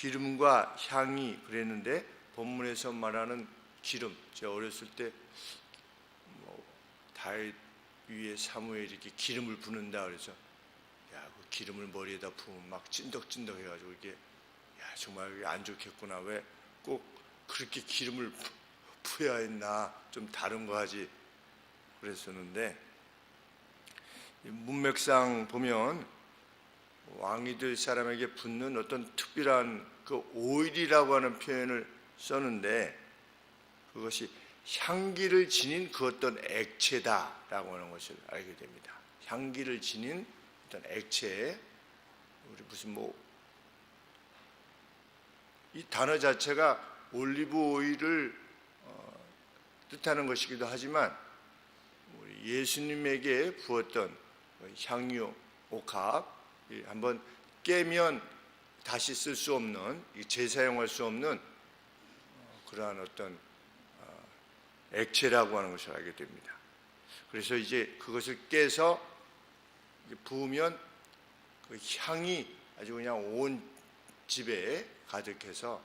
기름과 향이 그랬는데 본문에서 말하는 기름, 제가 어렸을 때 다윗 위에 사무엘이 이렇게 기름을 부는다 그래서 그 기름을 머리에다 부으면 막 찐덕찐덕 해가지고 이게 정말 안 좋겠구나, 왜 꼭 그렇게 기름을 부어야 했나, 좀 다른 거 하지 그랬었는데, 문맥상 보면 왕이 될 사람에게 붓는 어떤 특별한 그 오일이라고 하는 표현을 썼는데, 그것이 향기를 지닌 그 어떤 액체다라고 하는 것을 알게 됩니다. 향기를 지닌 어떤 액체, 우리 무슨 이 단어 자체가 올리브 오일을 뜻하는 것이기도 하지만, 우리 예수님에게 부었던 향유, 옥합, 한번 깨면 다시 쓸 수 없는, 재사용할 수 없는 그러한 어떤 액체라고 하는 것을 알게 됩니다. 그래서 이제 그것을 깨서 부으면 그 향이 아주 그냥 온 집에 가득해서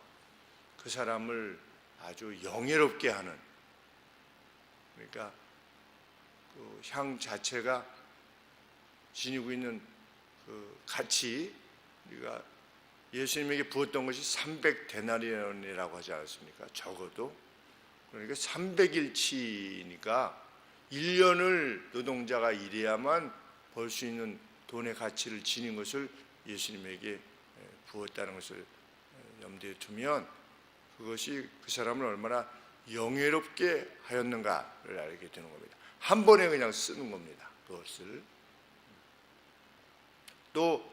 그 사람을 아주 영예롭게 하는, 그러니까 그 향 자체가 지니고 있는 그 가치, 우리가 예수님에게 부었던 것이 300데나리온이라고 하지 않았습니까? 적어도. 그러니까 300일치니까 1년을 노동자가 일해야만 벌 수 있는 돈의 가치를 지닌 것을 예수님에게 부었다는 것을 염두에 두면, 그것이 그 사람을 얼마나 영예롭게 하였는가를 알게 되는 겁니다. 한 번에 그냥 쓰는 겁니다. 그것을. 또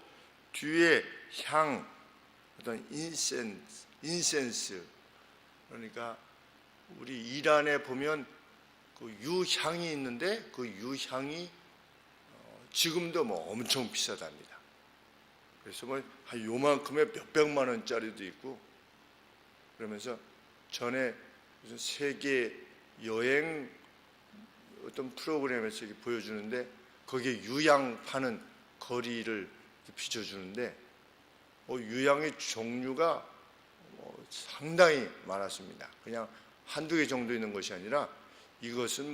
뒤에 향, 어떤 인센스, 그러니까 우리 이란에 보면 그 유향이 있는데, 그 유향이 지금도 엄청 비싸답니다. 그래서 한 요만큼에 몇백만 원짜리도 있고, 그러면서 전에 무슨 세계 여행 어떤 프로그램에서 이렇게 보여주는데, 거기에 유향 파는 거리를 비춰주는데, 유향의 종류가 상당히 많았습니다. 그냥 한두 개 정도 있는 것이 아니라, 이것은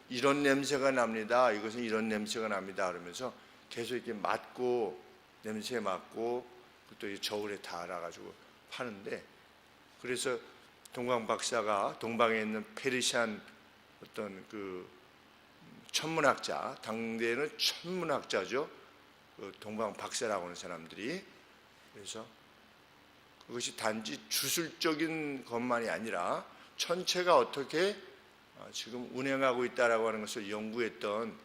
이런 냄새가 납니다, 이것은 이런 냄새가 납니다 그러면서 계속 이렇게 맡고, 냄새 맡고, 또 저울에 다 알아가지고 파는데, 그래서 동방 박사가 동방에 있는 페르시안 어떤 그 천문학자, 당대에는 천문학자죠, 그 동방 박사라고 하는 사람들이, 그래서 그것이 단지 주술적인 것만이 아니라 천체가 어떻게 지금 운행하고 있다라고 하는 것을 연구했던,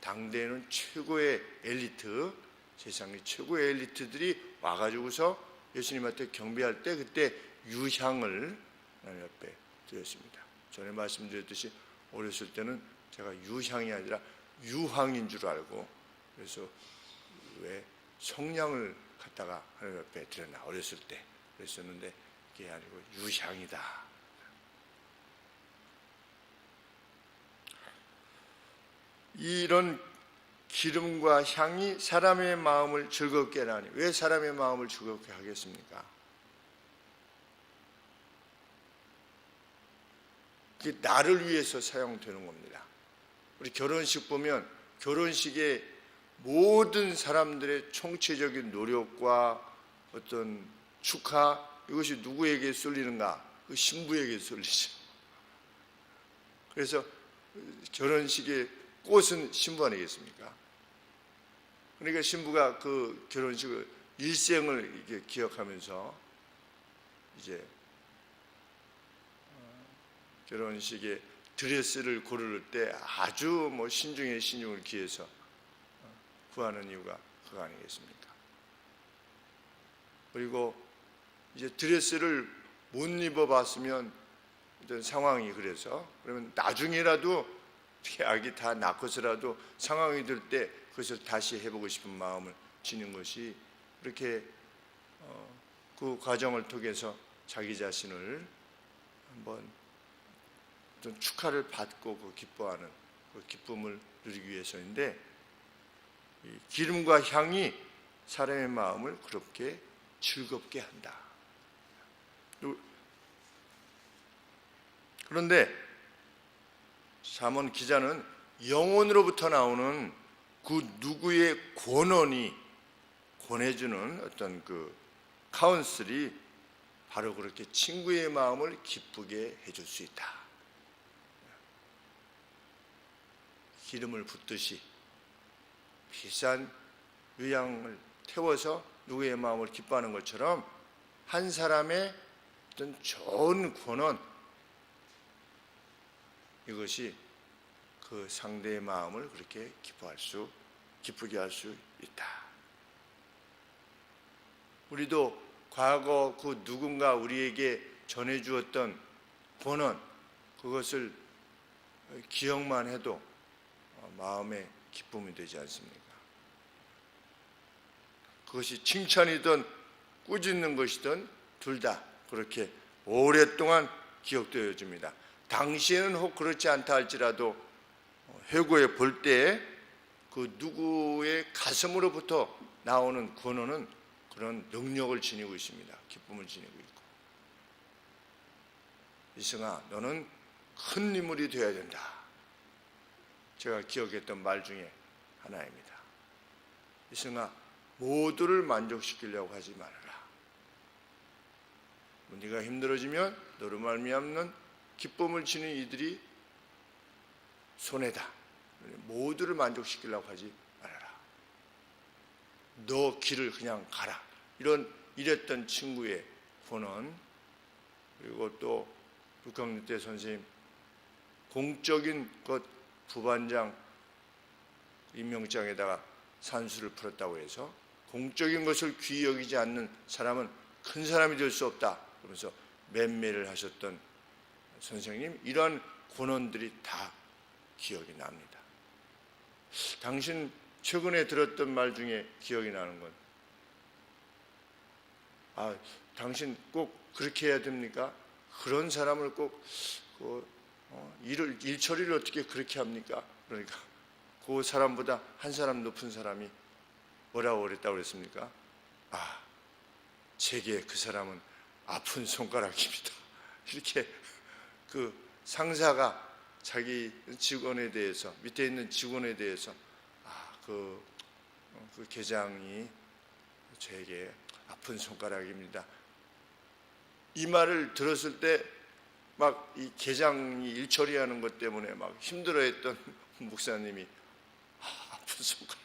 당대에는 최고의 엘리트, 세상의 최고의 엘리트들이 와가지고서 예수님한테 경배할 때 그때 유향을 하나님 앞에 드렸습니다. 전에 말씀드렸듯이 어렸을 때는 제가 유향이 아니라 유황인 줄 알고, 그래서 왜 성냥을 갖다가 하나님 앞에 드렸나, 어렸을 때 그랬었는데, 그게 아니고 유향이다. 이런 기름과 향이 사람의 마음을 즐겁게 하니, 왜 사람의 마음을 즐겁게 하겠습니까? 그게 나를 위해서 사용되는 겁니다. 우리 결혼식 보면, 결혼식에 모든 사람들의 총체적인 노력과 어떤 축하, 이것이 누구에게 쏠리는가? 그 신부에게 쏠리죠. 그래서 결혼식의 꽃은 신부 아니겠습니까? 그러니까 신부가 그 결혼식을 일생을 이렇게 기억하면서 이제 결혼식에 드레스를 고를 때 아주 신중에 신중을 기해서 구하는 이유가 그거 아니겠습니까? 그리고 이제 드레스를 못 입어봤으면 어떤 상황이, 그러면 나중에라도 아기 다 낳고서라도 상황이 될 때 그것을 다시 해보고 싶은 마음을 지닌 것이, 그렇게 그 과정을 통해서 자기 자신을 한번 좀 축하를 받고 그 기뻐하는 그 기쁨을 누리기 위해서인데, 기름과 향이 사람의 마음을 그렇게 즐겁게 한다. 그런데 잠언 기자는 영혼으로부터 나오는 그 누구의 권원이 권해주는 어떤 그 카운슬이 바로 그렇게 친구의 마음을 기쁘게 해줄 수 있다. 기름을 붓듯이 비싼 유향을 태워서 누구의 마음을 기뻐하는 것처럼 한 사람의 어떤 좋은 권원, 이것이 그 상대의 마음을 그렇게 기쁘게 할 수 있다. 우리도 과거 그 누군가 우리에게 전해주었던 권원, 그것을 기억만 해도 마음의 기쁨이 되지 않습니까? 그것이 칭찬이든 꾸짖는 것이든 둘 다 그렇게 오랫동안 기억되어 줍니다. 당시에는 혹 그렇지 않다 할지라도 회고에 볼 때 그 누구의 가슴으로부터 나오는 권원은 그런 능력을 지니고 있습니다. 기쁨을 지니고 있고. 이승아, 너는 큰 인물이 되어야 된다. 제가 기억했던 말 중에 하나입니다. 이승아, 모두를 만족시키려고 하지 말아라. 네가 힘들어지면 너로 말미암는 기쁨을 지닌 이들이 손해다. 모두를 만족시키려고 하지 말아라. 너 길을 그냥 가라. 이랬던 친구의 권원. 그리고 또 북한대 선생님 공적인 것 부반장 임명장에다가 산수를 풀었다고 해서 공적인 것을 귀히 여기지 않는 사람은 큰 사람이 될 수 없다. 그러면서 맹매를 하셨던 선생님, 이러한 권원들이 다 기억이 납니다. 당신 최근에 들었던 말 중에 기억이 나는 건, 당신 꼭 그렇게 해야 됩니까? 그런 사람을 꼭 일 처리를 어떻게 그렇게 합니까? 그러니까 그 사람보다 한 사람 높은 사람이 뭐라고 그랬다고 그랬습니까? 제게 그 사람은 아픈 손가락입니다. 이렇게 그 상사가 자기 직원에 대해서, 밑에 있는 직원에 대해서 그 계장이 저에게 아픈 손가락입니다. 이 말을 들었을 때 막 이 계장이 일 처리하는 것 때문에 막 힘들어했던 목사님이 아픈 손가락.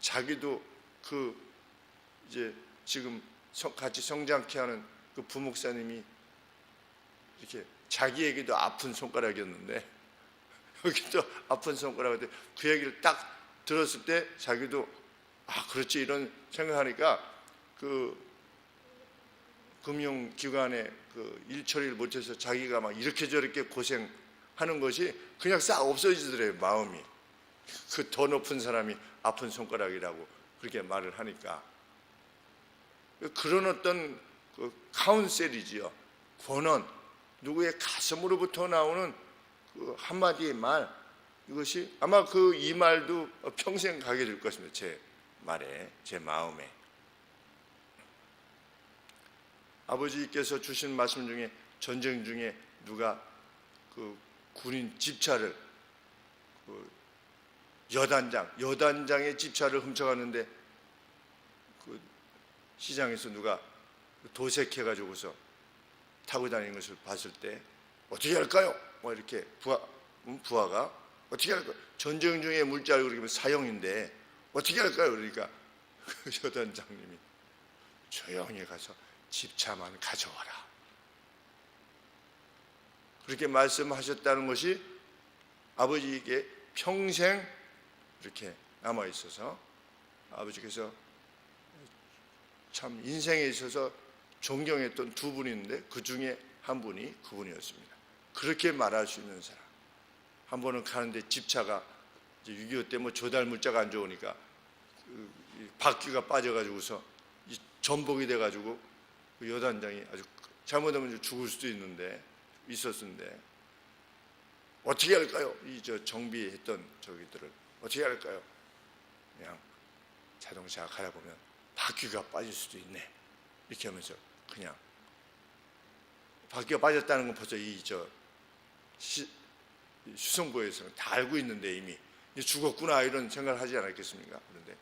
자기도 그 이제 지금 같이 성장케 하는 그 부목사님이 이렇게 자기에게도 아픈 손가락이었는데 여기도 아픈 손가락인데 그 얘기를 딱 들었을 때 자기도 그렇지 이런 생각하니까 그 금융기관에 그 일 처리를 못해서 자기가 막 이렇게 저렇게 고생하는 것이 그냥 싹 없어지더래요. 마음이. 그 더 높은 사람이 아픈 손가락이라고 그렇게 말을 하니까 그런 어떤 그 카운셀이지요. 권원, 누구의 가슴으로부터 나오는 그 한마디의 말, 이것이 아마 이 말도 평생 가게 될 것입니다. 제 말에, 제 마음에. 아버지께서 주신 말씀 중에 전쟁 중에 누가 그 군인 집차를 여단장의 집차를 훔쳐갔는데 그 시장에서 누가 도색해가지고서 타고 다니는 것을 봤을 때 어떻게 할까요? 뭐 이렇게 부하가 어떻게 할까요? 전쟁 중에 물자를 그러면 사형인데 어떻게 할까요? 그러니까 그 여단장님이 조용히 가서 집차만 가져와라. 그렇게 말씀하셨다는 것이 아버지에게 평생 이렇게 남아 있어서 아버지께서 참 인생에 있어서 존경했던 두 분이 있는데 그 중에 한 분이 그분이었습니다. 그렇게 말할 수 있는 사람. 한 번은 가는데 집차가 6.25 때 조달 물자가 안 좋으니까 바퀴가 빠져가지고서 전복이 돼가지고 그 여단장이 아주 잘못하면 죽을 수도 있었는데 어떻게 할까요? 정비했던 저기들을 어떻게 할까요? 그냥 자동차 가다 보면 바퀴가 빠질 수도 있네. 이렇게 하면서 그냥 바퀴가 빠졌다는 건 벌써 수성보에서는 다 알고 있는데 이미 죽었구나 이런 생각을 하지 않았겠습니까? 그런데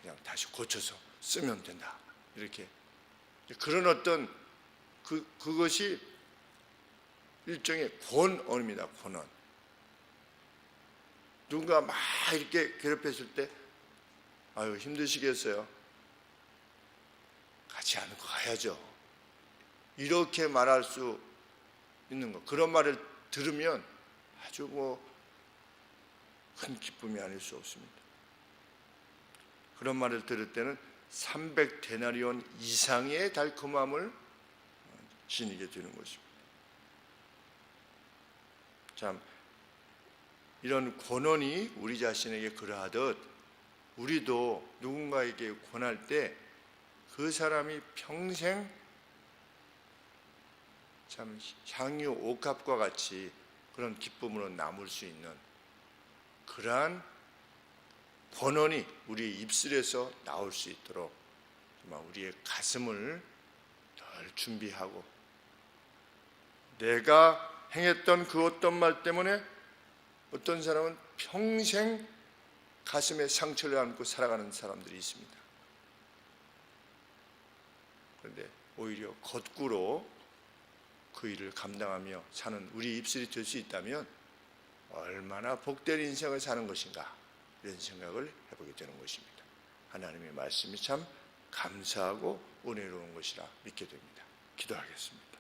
그냥 다시 고쳐서 쓰면 된다 이렇게 그런 어떤 그것이 일종의 권언입니다. 권언. 누군가 막 이렇게 괴롭혔을 때 아유 힘드시겠어요. 같이 않고 가야죠. 이렇게 말할 수 있는 것. 그런 말을 들으면 아주 큰 기쁨이 아닐 수 없습니다. 그런 말을 들을 때는 300데나리온 이상의 달콤함을 지니게 되는 것입니다. 참 이런 권언이 우리 자신에게 그러하듯 우리도 누군가에게 권할 때 그 사람이 평생 참 향유 옥합과 같이 그런 기쁨으로 남을 수 있는 그러한 권언이 우리 입술에서 나올 수 있도록 정말 우리의 가슴을 늘 준비하고 내가 행했던 그 어떤 말 때문에 어떤 사람은 평생 가슴에 상처를 안고 살아가는 사람들이 있습니다. 그런데 오히려 거꾸로 그 일을 감당하며 사는 우리 입술이 될 수 있다면 얼마나 복된 인생을 사는 것인가 이런 생각을 해보게 되는 것입니다. 하나님의 말씀이 참 감사하고 은혜로운 것이라 믿게 됩니다. 기도하겠습니다.